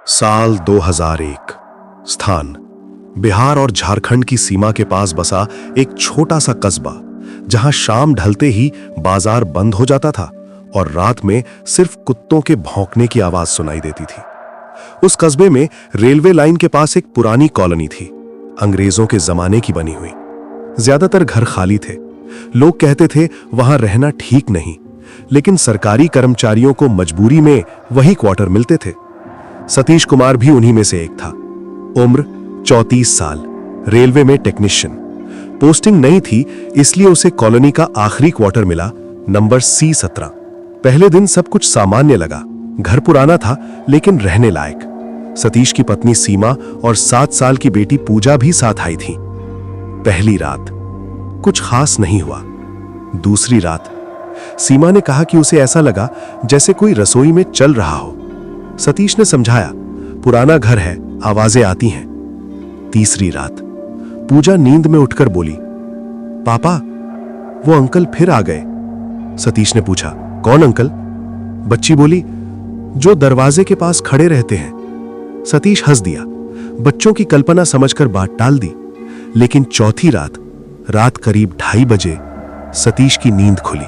साल 2001। स्थान बिहार और झारखंड की सीमा के पास बसा एक छोटा सा कस्बा, जहां शाम ढलते ही बाजार बंद हो जाता था और रात में सिर्फ कुत्तों के भौंकने की आवाज सुनाई देती थी। उस कस्बे में रेलवे लाइन के पास एक पुरानी कॉलोनी थी, अंग्रेजों के जमाने की बनी हुई। ज्यादातर घर खाली थे। लोग कहते थे वहां रहना ठीक नहीं, लेकिन सरकारी कर्मचारियों को मजबूरी में वही क्वार्टर मिलते थे। सतीश कुमार भी उन्हीं में से एक था। उम्र 34 साल, रेलवे में टेक्नीशियन। पोस्टिंग नहीं थी, इसलिए उसे कॉलोनी का आखिरी क्वार्टर मिला, नंबर C17। पहले दिन सब कुछ सामान्य लगा। घर पुराना था लेकिन रहने लायक। सतीश की पत्नी सीमा और 7 साल की बेटी पूजा भी साथ आई थी। पहली रात कुछ खास नहीं हुआ। दूसरी रात सीमा ने कहा कि उसे ऐसा लगा जैसे कोई रसोई में चल रहा हो। सतीश ने समझाया, पुराना घर है, आवाजें आती हैं। तीसरी रात पूजा नींद में उठकर बोली, पापा वो अंकल फिर आ गए। सतीश ने पूछा, कौन अंकल? बच्ची बोली, जो दरवाजे के पास खड़े रहते हैं। सतीश हंस दिया। बच्चों की कल्पना समझकर बात टाल दी। लेकिन चौथी रात करीब 2:30 बजे सतीश की नींद खुली।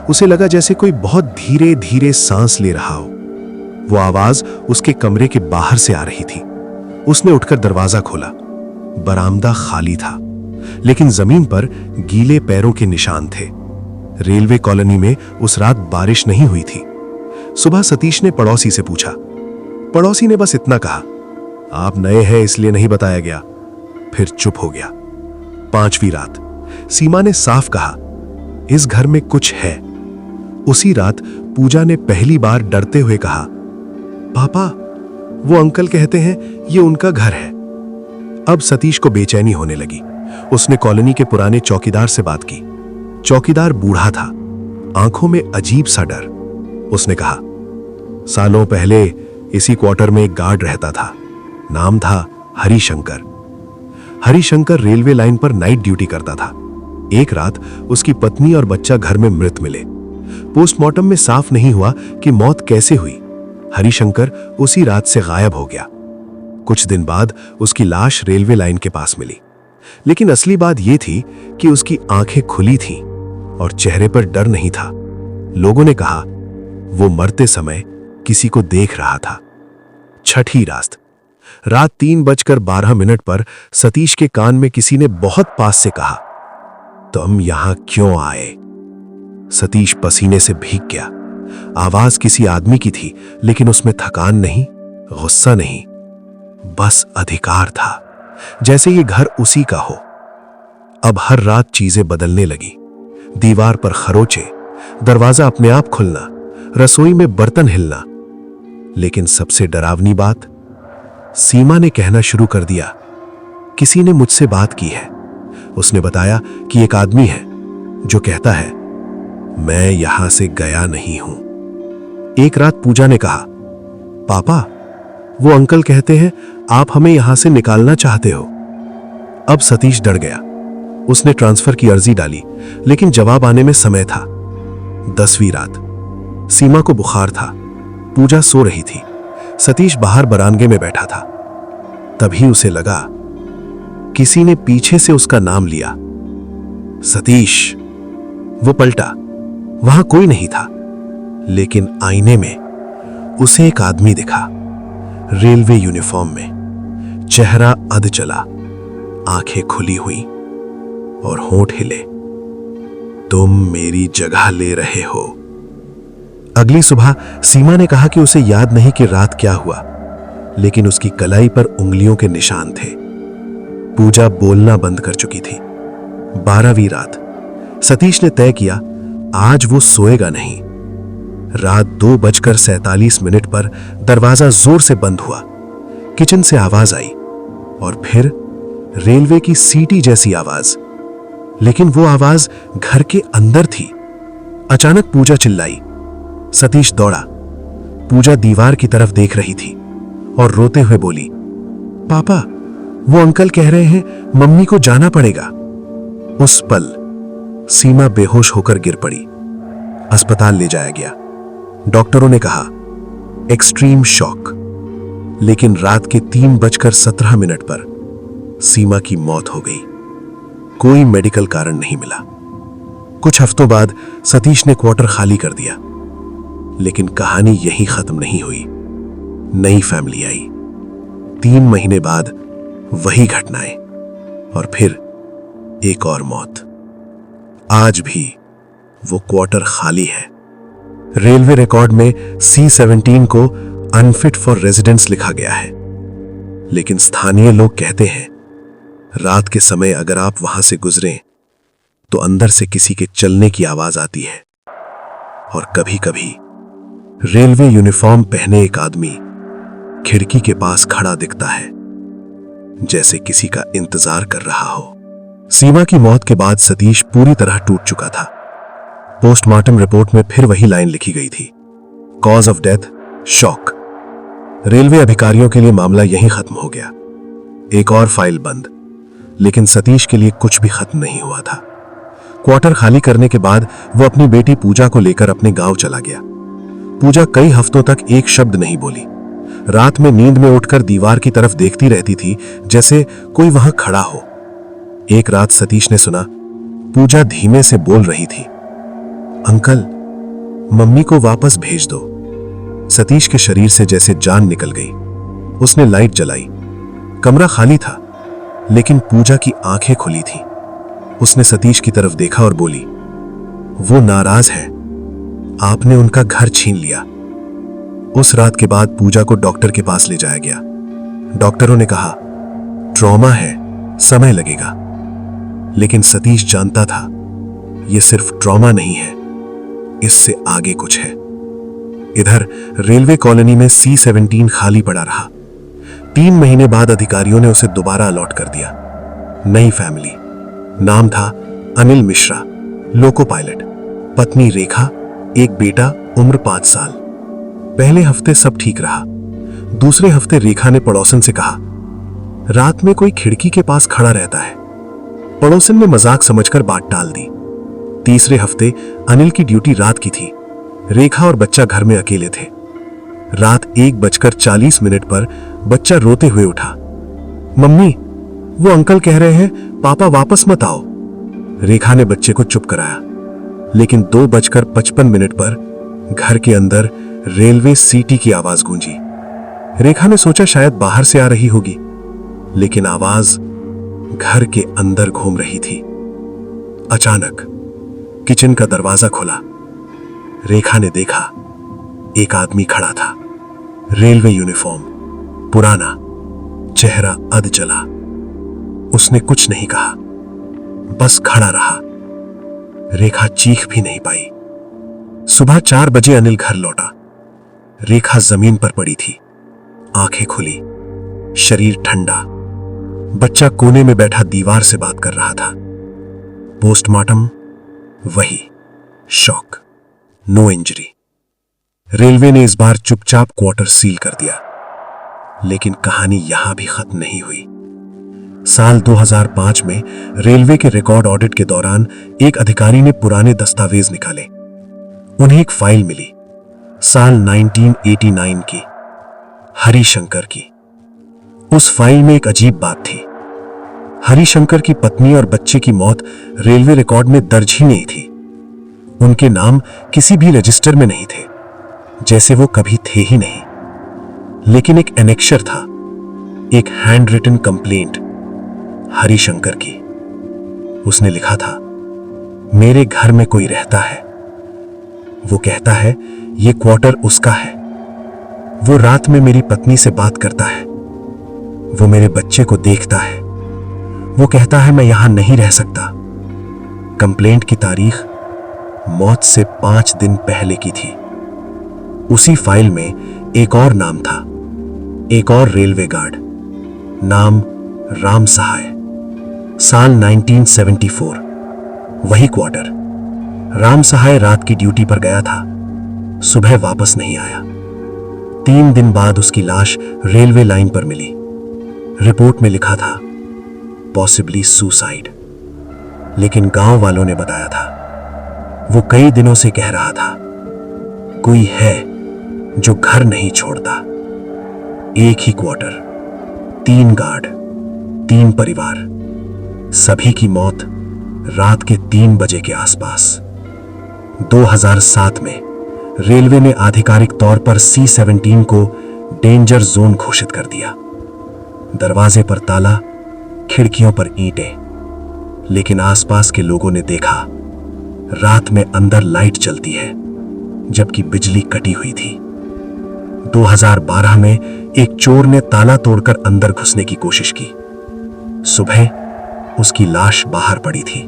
उसे लगा जैसे कोई बहुत धीरे धीरे सांस ले रहा हो। वो आवाज उसके कमरे के बाहर से आ रही थी। उसने उठकर दरवाजा खोला। बरामदा खाली था, लेकिन जमीन पर गीले पैरों के निशान थे। रेलवे कॉलोनी में उस रात बारिश नहीं हुई थी। सुबह सतीश ने पड़ोसी से पूछा। पड़ोसी ने बस इतना कहा, आप नए हैं इसलिए नहीं बताया गया। फिर चुप हो गया। 5वीं रात सीमा ने साफ कहा, इस घर में कुछ है। उसी रात पूजा ने पहली बार डरते हुए कहा, पापा वो अंकल कहते हैं ये उनका घर है। अब सतीश को बेचैनी होने लगी। उसने कॉलोनी के पुराने चौकीदार से बात की। चौकीदार बूढ़ा था, आंखों में अजीब सा डर। उसने कहा, सालों पहले इसी क्वार्टर में एक गार्ड रहता था, नाम था हरिशंकर। हरिशंकर रेलवे लाइन पर नाइट ड्यूटी करता था। एक रात उसकी पत्नी और बच्चा घर में मृत मिले। पोस्टमार्टम में साफ नहीं हुआ कि मौत कैसे हुई। हरिशंकर उसी रात से गायब हो गया। कुछ दिन बाद उसकी लाश रेलवे लाइन के पास मिली। लेकिन असली बात यह थी कि उसकी आंखें खुली थीं और चेहरे पर डर नहीं था। लोगों ने कहा वो मरते समय किसी को देख रहा था। छठी रात 3:12 पर सतीश के कान में किसी ने बहुत पास से कहा, तुम यहां क्यों आए? सतीश पसीने से भीग गया। आवाज किसी आदमी की थी, लेकिन उसमें थकान नहीं, गुस्सा नहीं, बस अधिकार था, जैसे ये घर उसी का हो। अब हर रात चीजें बदलने लगी। दीवार पर खरोचे, दरवाजा अपने आप खुलना, रसोई में बर्तन हिलना। लेकिन सबसे डरावनी बात, सीमा ने कहना शुरू कर दिया, किसी ने मुझसे बात की है। उसने बताया कि एक आदमी है जो कहता है, मैं यहां से गया नहीं हूं। एक रात पूजा ने कहा, पापा वो अंकल कहते हैं आप हमें यहां से निकालना चाहते हो। अब सतीश डर गया। उसने ट्रांसफर की अर्जी डाली, लेकिन जवाब आने में समय था। 10वीं रात सीमा को बुखार था। पूजा सो रही थी। सतीश बाहर बरामदे में बैठा था। तभी उसे लगा किसी ने पीछे से उसका नाम लिया, सतीश। वो पलटा, वहां कोई नहीं था, लेकिन आईने में उसे एक आदमी दिखा, रेलवे यूनिफॉर्म में, चेहरा अध चला, आंखें खुली हुई और होंठ हिले। तुम मेरी जगह ले रहे हो। अगली सुबह सीमा ने कहा कि उसे याद नहीं कि रात क्या हुआ, लेकिन उसकी कलाई पर उंगलियों के निशान थे। पूजा बोलना बंद कर चुकी थी। 12वीं रात सतीश ने तय किया, आज वो सोएगा नहीं। रात 2:47 पर दरवाजा जोर से बंद हुआ। किचन से आवाज आई और फिर रेलवे की सीटी जैसी आवाज, लेकिन वो आवाज घर के अंदर थी। अचानक पूजा चिल्लाई। सतीश दौड़ा। पूजा दीवार की तरफ देख रही थी और रोते हुए बोली, पापा वो अंकल कह रहे हैं मम्मी को जाना पड़ेगा। उस पल सीमा बेहोश होकर गिर पड़ी। अस्पताल ले जाया गया। डॉक्टरों ने कहा एक्सट्रीम शॉक। लेकिन रात के 3:17 पर सीमा की मौत हो गई। कोई मेडिकल कारण नहीं मिला। कुछ हफ्तों बाद सतीश ने क्वार्टर खाली कर दिया, लेकिन कहानी यहीं खत्म नहीं हुई। नई फैमिली आई। 3 महीने बाद वही घटनाएं और फिर एक और मौत। आज भी वो क्वार्टर खाली है। रेलवे रिकॉर्ड में C-17 को अनफिट फॉर रेजिडेंस लिखा गया है, लेकिन स्थानीय लोग कहते हैं रात के समय अगर आप वहां से गुजरें तो अंदर से किसी के चलने की आवाज आती है, और कभी कभी रेलवे यूनिफॉर्म पहने एक आदमी खिड़की के पास खड़ा दिखता है, जैसे किसी का इंतजार कर रहा हो। सीमा की मौत के बाद सतीश पूरी तरह टूट चुका था। पोस्टमार्टम रिपोर्ट में फिर वही लाइन लिखी गई थी, cause of death shock. Railway अधिकारियों के लिए मामला यहीं खत्म हो गया। एक और फाइल बंद, लेकिन सतीश के लिए कुछ भी खत्म नहीं हुआ था। क्वार्टर खाली करने के बाद वो अपनी बेटी पूजा को लेकर अपने गांव चला गया। पूजा कई हफ्तों तक एक शब्द नहीं बोली। रात में नींद में उठकर दीवार की तरफ देखती रहती थी, जैसे कोई वहां खड़ा हो। एक रात सतीश ने सुना पूजा धीमे से बोल रही थी, अंकल, मम्मी को वापस भेज दो। सतीश के शरीर से जैसे जान निकल गई। उसने लाइट जलाई। कमरा खाली था, लेकिन पूजा की आंखें खुली थीं। उसने सतीश की तरफ देखा और बोली, वो नाराज है, आपने उनका घर छीन लिया। उस रात के बाद पूजा को डॉक्टर के पास ले जाया गया। डॉक्टरों ने कहा ट्रॉमा है, समय लगेगा। लेकिन सतीश जानता था यह सिर्फ ट्रॉमा नहीं है, इससे आगे कुछ है। इधर रेलवे कॉलोनी में C-17 खाली पड़ा रहा। 3 महीने बाद अधिकारियों ने उसे दोबारा अलॉट कर दिया। नई फैमिली, नाम था अनिल मिश्रा, लोको पायलट, पत्नी रेखा, एक बेटा, उम्र 5 साल। पहले हफ्ते सब ठीक रहा। दूसरे हफ्ते रेखा ने पड़ोसन से कहा, रात में कोई खिड़की के पास खड़ा रहता है। पड़ोसन ने मजाक समझकर बात टाल दी। तीसरे हफ्ते अनिल की ड्यूटी रात की थी। रेखा और बच्चा घर में अकेले थे। रात 1:40 पर बच्चा रोते हुए उठा, मम्मी, वो अंकल कह रहे हैं पापा वापस मत आओ। रेखा ने बच्चे को चुप कराया, लेकिन 2:55 पर घर के अंदर रेलवे सीटी की आवाज गूंजी। रेखा ने सोचा शायद बाहर से आ रही होगी, लेकिन आवाज घर के अंदर घूम रही थी। अचानक किचन का दरवाजा खुला। रेखा ने देखा एक आदमी खड़ा था, रेलवे यूनिफॉर्म, पुराना, चेहरा अध जला। उसने कुछ नहीं कहा, बस खड़ा रहा। रेखा चीख भी नहीं पाई। सुबह 4 बजे अनिल घर लौटा। रेखा जमीन पर पड़ी थी, आंखें खुली, शरीर ठंडा। बच्चा कोने में बैठा दीवार से बात कर रहा था। पोस्टमार्टम वही, शॉक, नो इंजरी। रेलवे ने इस बार चुपचाप क्वार्टर सील कर दिया, लेकिन कहानी यहां भी खत्म नहीं हुई। साल 2005 में रेलवे के रिकॉर्ड ऑडिट के दौरान एक अधिकारी ने पुराने दस्तावेज निकाले। उन्हें एक फाइल मिली, साल 1989 की, हरिशंकर की। उस फाइल में एक अजीब बात थी। हरिशंकर की पत्नी और बच्चे की मौत रेलवे रिकॉर्ड में दर्ज ही नहीं थी। उनके नाम किसी भी रजिस्टर में नहीं थे, जैसे वो कभी थे ही नहीं। लेकिन एक एनेक्शर था, एक हैंड रिटन कंप्लेंट हरिशंकर की। उसने लिखा था, मेरे घर में कोई रहता है। वो कहता है ये क्वार्टर उसका है। वो रात में मेरी पत्नी से बात करता है। वो मेरे बच्चे को देखता है। वो कहता है मैं यहां नहीं रह सकता। कंप्लेंट की तारीख मौत से 5 दिन पहले की थी। उसी फाइल में एक और नाम था, एक और रेलवे गार्ड, नाम राम सहाय, साल 1974, वही क्वार्टर। राम सहाय रात की ड्यूटी पर गया था, सुबह वापस नहीं आया। 3 दिन बाद उसकी लाश रेलवे लाइन पर मिली। रिपोर्ट में लिखा था पॉसिबली सुसाइड, लेकिन गांव वालों ने बताया था वो कई दिनों से कह रहा था कोई है जो घर नहीं छोड़ता। एक ही क्वार्टर, 3 गार्ड, 3 परिवार, सभी की मौत रात के 3 बजे के आसपास। 2007 में रेलवे ने आधिकारिक तौर पर C-17 को डेंजर जोन घोषित कर दिया। दरवाजे पर ताला, खिड़कियों पर ईंटें। लेकिन आसपास के लोगों ने देखा रात में अंदर लाइट जलती है जबकि बिजली कटी हुई थी। 2012 में एक चोर ने ताला तोड़कर अंदर घुसने की कोशिश की। सुबह उसकी लाश बाहर पड़ी थी।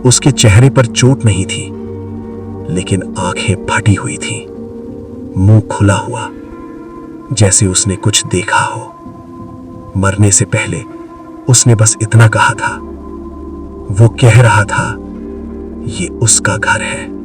उसके चेहरे पर चोट नहीं थी, लेकिन आंखें फटी हुई थीं, मुंह खुला हुआ, जैसे उसने कुछ देखा हो। मरने से पहले उसने बस इतना कहा था, वो कह रहा था, ये उसका घर है।